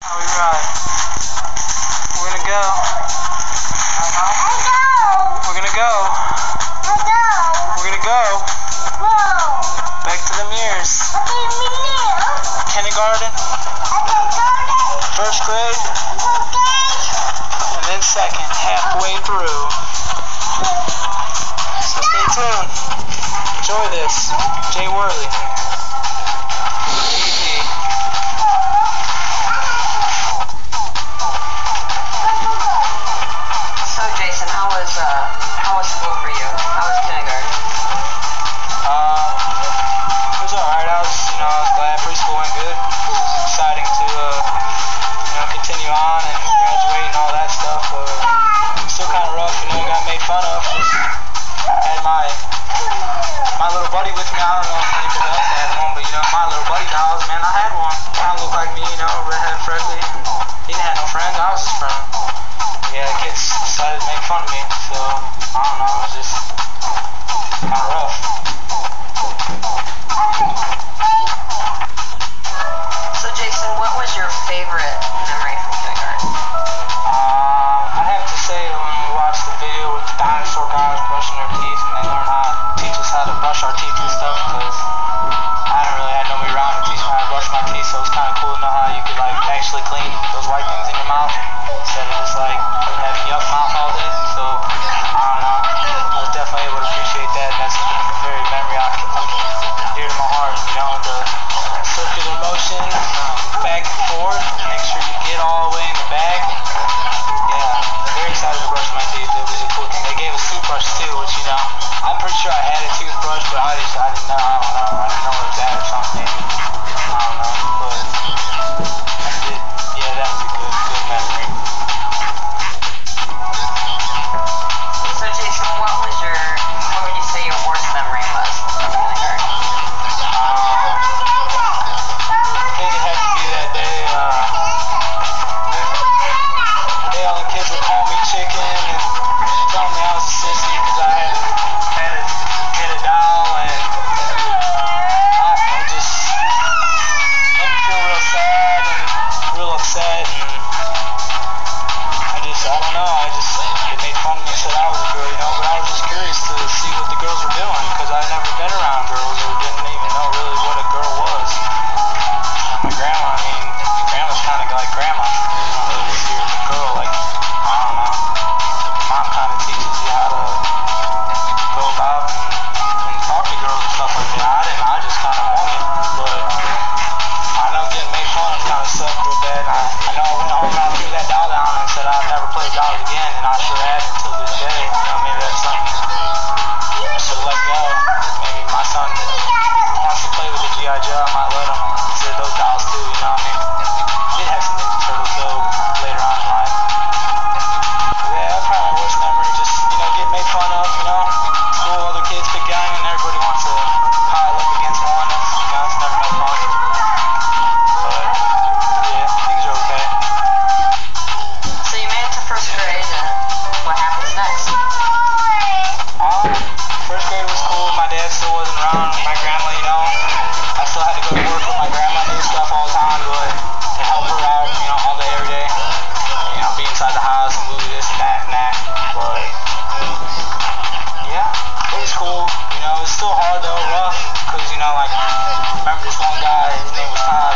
Alright. We're gonna go. We're gonna go. We're gonna go. Back to the mirrors. Kindergarten. First grade. And then second, halfway through. So stay tuned. Enjoy this. Jay Worley. How was school for you? How was kindergarten? It was alright. I was glad preschool went good. It was exciting to, continue on and graduate and all that stuff. But it was still kind of rough, got made fun of. I had my little buddy with me. I don't know if anybody else had one, but my little buddy dolls, man, I had one. Kind of looked like me, redhead, freckly. He didn't have no friends. I was his friend. Yeah, the kids decided to make fun of me, so I don't know, it was just kind of rough. So Jason, what was your favorite memory from kindergarten? I'd have to say when we watched the video with the dinosaur guys brushing their teeth and they learned how to teach us how to brush our teeth and stuff, because I didn't really have nobody around to teach me how to brush my teeth, so it was kind of cool to know how you could actually clean those white things in your mouth instead of just having yuck mouth all day. So I don't know, I was definitely able to appreciate that, and that's a very memory I keep dear to my heart. The circular motion, back and forth, make sure you get all the way in the bag. Yeah, very excited to brush my teeth. It was a cool thing. They gave us toothbrush too, which I'm pretty sure I had a toothbrush, but I didn't know. I didn't know it was that or something. I don't know, but that was a good memory. So Jason, what would you say your worst memory was from kindergarten? I think it had to be that day. The day all the kids would call me chicken and tell me I was a sissy because I had a doll, and it just made me feel real sad and real upset, and I don't know, they made fun of me and said I was a girl, but I was just curious to see what the girls were doing, because I'd never been around girls or didn't even know really what a girl was. And my grandma's kind of like grandma, really if you're a girl, I don't know, mom kind of teaches you how to go about and talk to girls and stuff like that. I just kind of won it, but I know getting made fun of kind of sucked real bad. I know I went home and I threw that doll down and said I'd never play dolls again, and I sure had until this day. Maybe that's something I should let go. Maybe my son wants to play with the G.I. Joe, I might let him sit those dolls too, I did have some Ninja Turtles though later on in life. Yeah, that's probably my worst memory, just, getting made fun of, school, other kids pick on you and everybody wants to pile up against one. It's never no fun. But, yeah, things are okay. So you made it to first grade, and what happens next? First grade was cool. My dad still wasn't around. My grandma, I still had to go to work with my grandma and do stuff all the time, but to help her out, all day, every day. Be inside the house and move this and that and that. But, yeah, it was cool. It was still hard though, rough, because, remember this one guy, his name was Todd,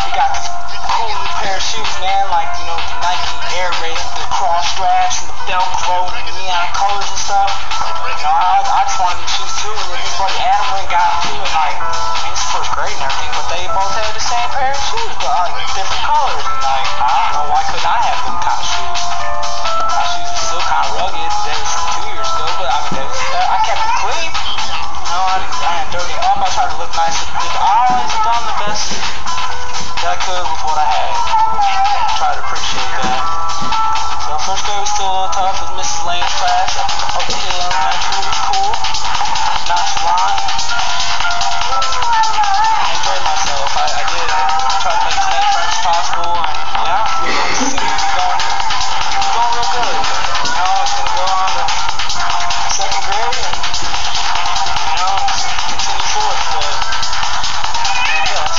he got this cool new pair of shoes, man, the Nike Air Raid with the cross straps and the Velcro and the neon colors and stuff. I just wanted them shoes too, and then his buddy Adam went and got them too, and it's first grade and everything, but they both had the same pair of shoes, but different colors, and I don't know, why couldn't I have them kind of shoes? My shoes are still kind of rugged. That was from 2 years ago, but I kept them clean. I didn't dirty them up. I tried to look nice. I always done the best that I could with what I had. Try to appreciate that. So first grade was still a little tough. It was Mrs. Lane's class up in Hill Elementary. It was cool. Nonchalant. I enjoyed myself. I did. I tried to make as many friends as possible, and it seemed to be going real good. I was going to go on to second grade and continue forth, but yes.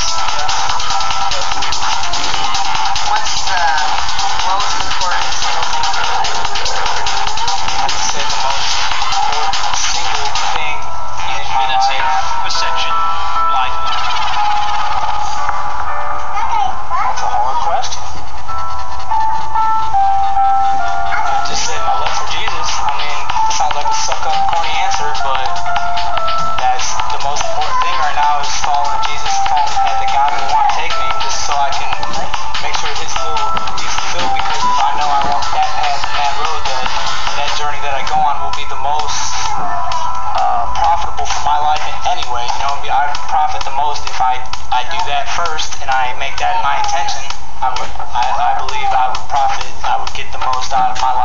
I believe I would profit, I would get the most out of my